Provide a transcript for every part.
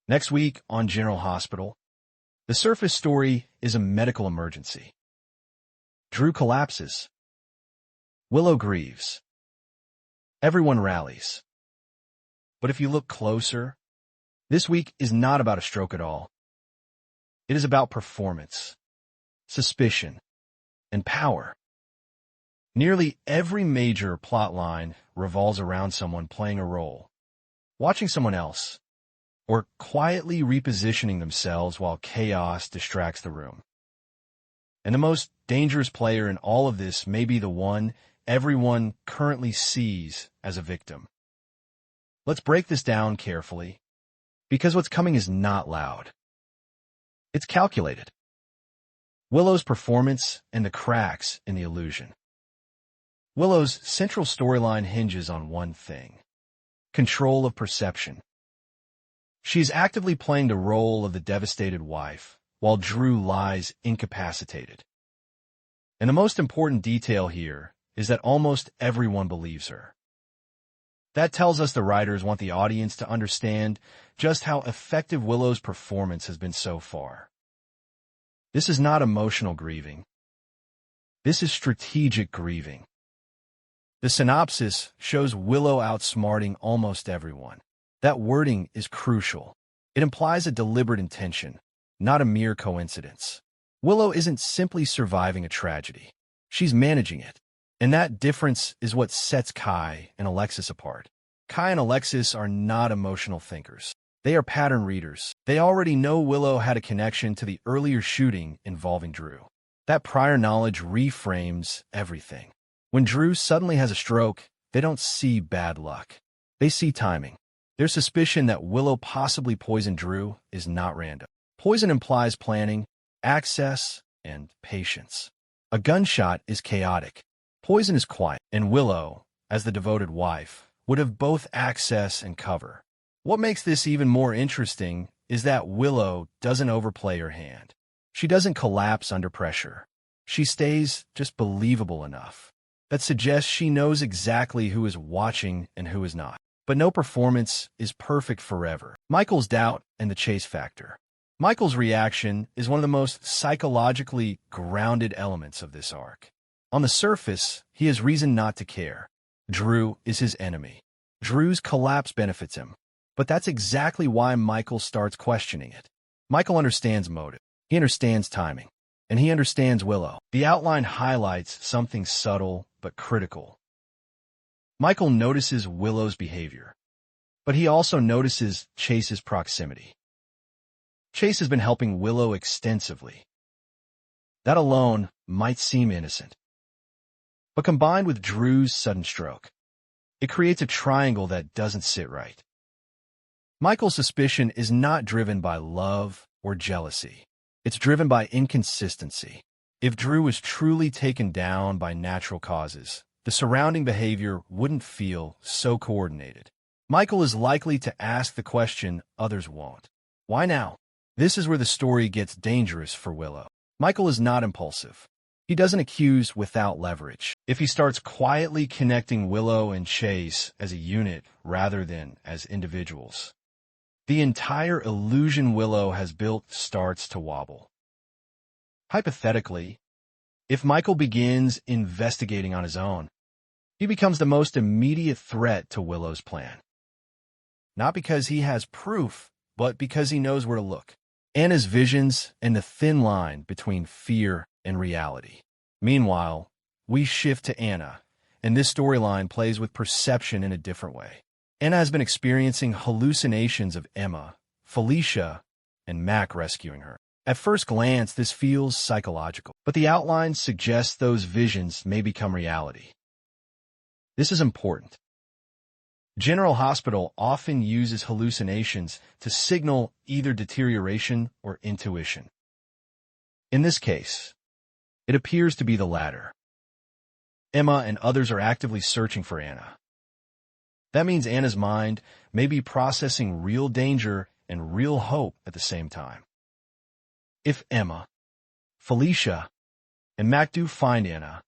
Next week on General Hospital, the surface story is a medical emergency. Drew collapses. Willow grieves. Everyone rallies. But if you look closer, this week is not about a stroke at all. It is about performance, suspicion, and power. Nearly every major plot line revolves around someone playing a role, watching someone else, or quietly repositioning themselves while chaos distracts the room. And the most dangerous player in all of this may be the one everyone currently sees as a victim. Let's break this down carefully, because what's coming is not loud. It's calculated. Willow's performance and the cracks in the illusion. Willow's central storyline hinges on one thing: control of perception. She's actively playing the role of the devastated wife, while Drew lies incapacitated. And the most important detail here is that almost everyone believes her. That tells us the writers want the audience to understand just how effective Willow's performance has been so far. This is not emotional grieving. This is strategic grieving. The synopsis shows Willow outsmarting almost everyone. That wording is crucial. It implies a deliberate intention, not a mere coincidence. Willow isn't simply surviving a tragedy. She's managing it. And that difference is what sets Kai and Alexis apart. Kai and Alexis are not emotional thinkers. They are pattern readers. They already know Willow had a connection to the earlier shooting involving Drew. That prior knowledge reframes everything. When Drew suddenly has a stroke, they don't see bad luck. They see timing. Their suspicion that Willow possibly poisoned Drew is not random. Poison implies planning, access, and patience. A gunshot is chaotic. Poison is quiet, and Willow, as the devoted wife, would have both access and cover. What makes this even more interesting is that Willow doesn't overplay her hand. She doesn't collapse under pressure. She stays just believable enough. That suggests she knows exactly who is watching and who is not. But no performance is perfect forever. Michael's doubt and the chase factor. Michael's reaction is one of the most psychologically grounded elements of this arc. On the surface, he has reason not to care. Drew is his enemy. Drew's collapse benefits him. But that's exactly why Michael starts questioning it. Michael understands motive. He understands timing. And he understands Willow. The outline highlights something subtle but critical. Michael notices Willow's behavior, but he also notices Chase's proximity. Chase has been helping Willow extensively. That alone might seem innocent. But combined with Drew's sudden stroke, it creates a triangle that doesn't sit right. Michael's suspicion is not driven by love or jealousy. It's driven by inconsistency. If Drew was truly taken down by natural causes, the surrounding behavior wouldn't feel so coordinated. Michael is likely to ask the question others won't. Why now? This is where the story gets dangerous for Willow. Michael is not impulsive. He doesn't accuse without leverage. If he starts quietly connecting Willow and Chase as a unit rather than as individuals, the entire illusion Willow has built starts to wobble. Hypothetically, if Michael begins investigating on his own, he becomes the most immediate threat to Willow's plan. Not because he has proof, but because he knows where to look. Anna's visions and the thin line between fear and reality. Meanwhile, we shift to Anna, and this storyline plays with perception in a different way. Anna has been experiencing hallucinations of Emma, Felicia, and Mac rescuing her. At first glance, this feels psychological, but the outline suggests those visions may become reality. This is important. General Hospital often uses hallucinations to signal either deterioration or intuition. In this case, it appears to be the latter. Emma and others are actively searching for Anna. That means Anna's mind may be processing real danger and real hope at the same time. If Emma, Felicia, and Mac do find Anna,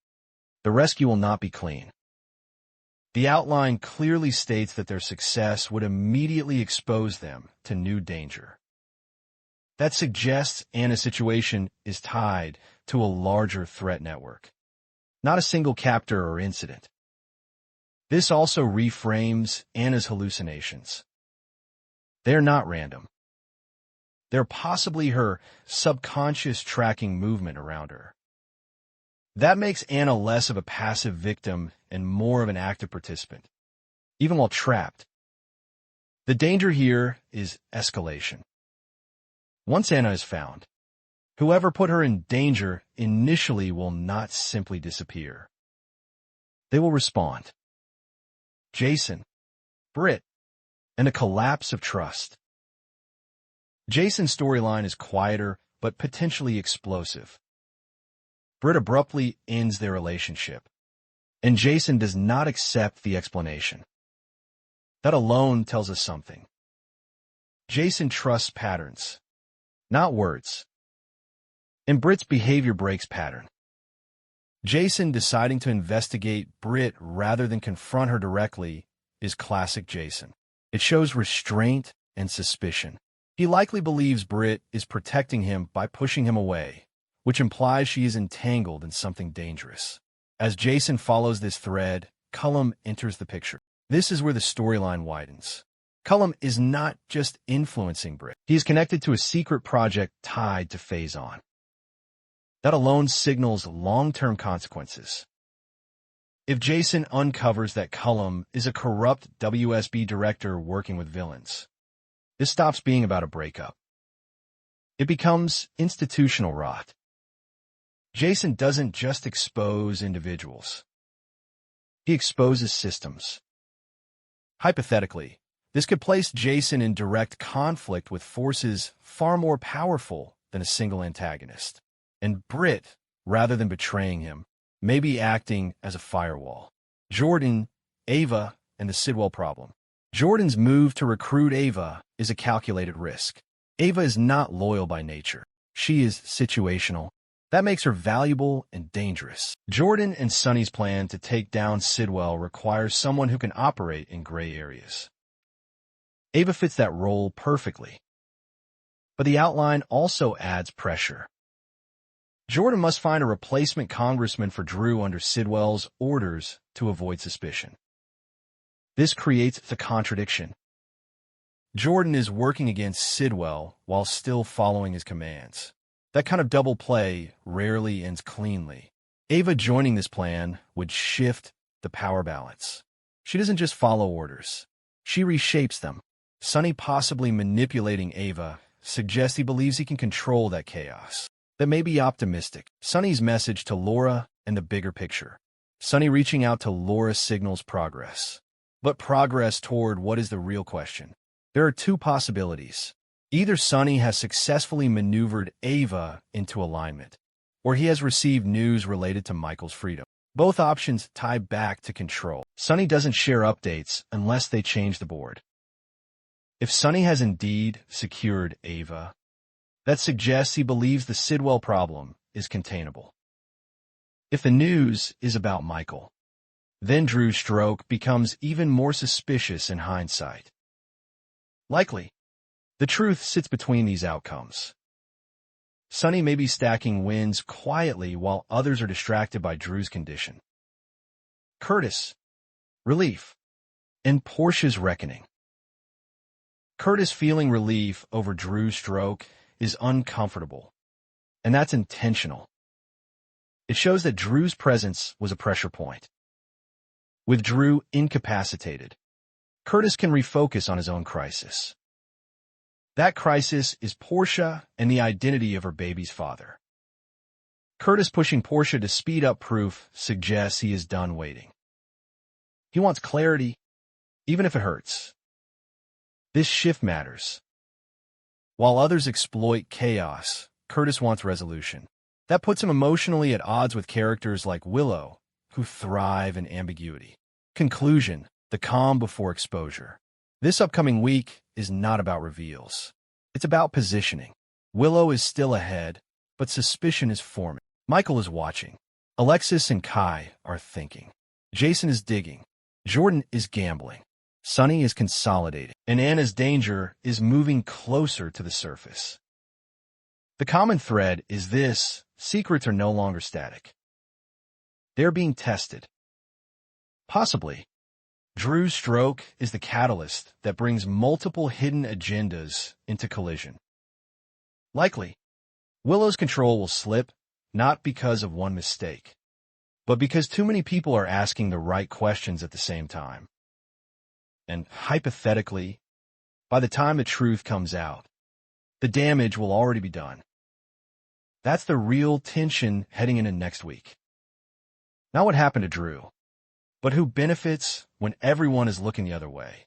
the rescue will not be clean. The outline clearly states that their success would immediately expose them to new danger. That suggests Anna's situation is tied to a larger threat network, not a single captor or incident. This also reframes Anna's hallucinations. They're not random. They're possibly her subconscious tracking movement around her. That makes Anna less of a passive victim and more of an active participant, even while trapped. The danger here is escalation. Once Anna is found, whoever put her in danger initially will not simply disappear. They will respond. Jason, Britt, and a collapse of trust. Jason's storyline is quieter but potentially explosive. Britt abruptly ends their relationship, and Jason does not accept the explanation. That alone tells us something. Jason trusts patterns, not words. And Britt's behavior breaks pattern. Jason deciding to investigate Britt rather than confront her directly is classic Jason. It shows restraint and suspicion. He likely believes Britt is protecting him by pushing him away, which implies she is entangled in something dangerous. As Jason follows this thread, Cullum enters the picture. This is where the storyline widens. Cullum is not just influencing Britt. He is connected to a secret project tied to Faison. That alone signals long-term consequences. If Jason uncovers that Cullum is a corrupt WSB director working with villains, this stops being about a breakup. It becomes institutional rot. Jason doesn't just expose individuals. He exposes systems. Hypothetically, this could place Jason in direct conflict with forces far more powerful than a single antagonist. And Britt, rather than betraying him, may be acting as a firewall. Jordan, Ava, and the Sidwell problem. Jordan's move to recruit Ava is a calculated risk. Ava is not loyal by nature. She is situational. That makes her valuable and dangerous. Jordan and Sonny's plan to take down Sidwell requires someone who can operate in gray areas. Ava fits that role perfectly. But the outline also adds pressure. Jordan must find a replacement congressman for Drew under Sidwell's orders to avoid suspicion. This creates the contradiction. Jordan is working against Sidwell while still following his commands. That kind of double play rarely ends cleanly. Ava joining this plan would shift the power balance. She doesn't just follow orders. She reshapes them. Sonny possibly manipulating Ava suggests he believes he can control that chaos. That may be optimistic. Sonny's message to Laura and the bigger picture. Sonny reaching out to Laura signals progress. But progress toward what is the real question? There are two possibilities. Either Sonny has successfully maneuvered Ava into alignment, or he has received news related to Michael's freedom. Both options tie back to control. Sonny doesn't share updates unless they change the board. If Sonny has indeed secured Ava, that suggests he believes the Sidwell problem is containable. If the news is about Michael, then Drew's stroke becomes even more suspicious in hindsight. Likely, the truth sits between these outcomes. Sonny may be stacking wins quietly while others are distracted by Drew's condition. Curtis, relief, and Portia's reckoning. Curtis feeling relief over Drew's stroke is uncomfortable, and that's intentional. It shows that Drew's presence was a pressure point. With Drew incapacitated, Curtis can refocus on his own crisis. That crisis is Portia and the identity of her baby's father. Curtis pushing Portia to speed up proof suggests he is done waiting. He wants clarity, even if it hurts. This shift matters. While others exploit chaos, Curtis wants resolution. That puts him emotionally at odds with characters like Willow, who thrive in ambiguity. Conclusion: the calm before exposure. This upcoming week is not about reveals. It's about positioning. Willow is still ahead, but suspicion is forming. Michael is watching. Alexis and Kai are thinking. Jason is digging. Jordan is gambling. Sunny is consolidating. And Anna's danger is moving closer to the surface. The common thread is this: secrets are no longer static. They're being tested. Possibly, Drew's stroke is the catalyst that brings multiple hidden agendas into collision. Likely, Willow's control will slip, not because of one mistake, but because too many people are asking the right questions at the same time. And hypothetically, by the time the truth comes out, the damage will already be done. That's the real tension heading into next week. Not what happened to Drew, but who benefits when everyone is looking the other way.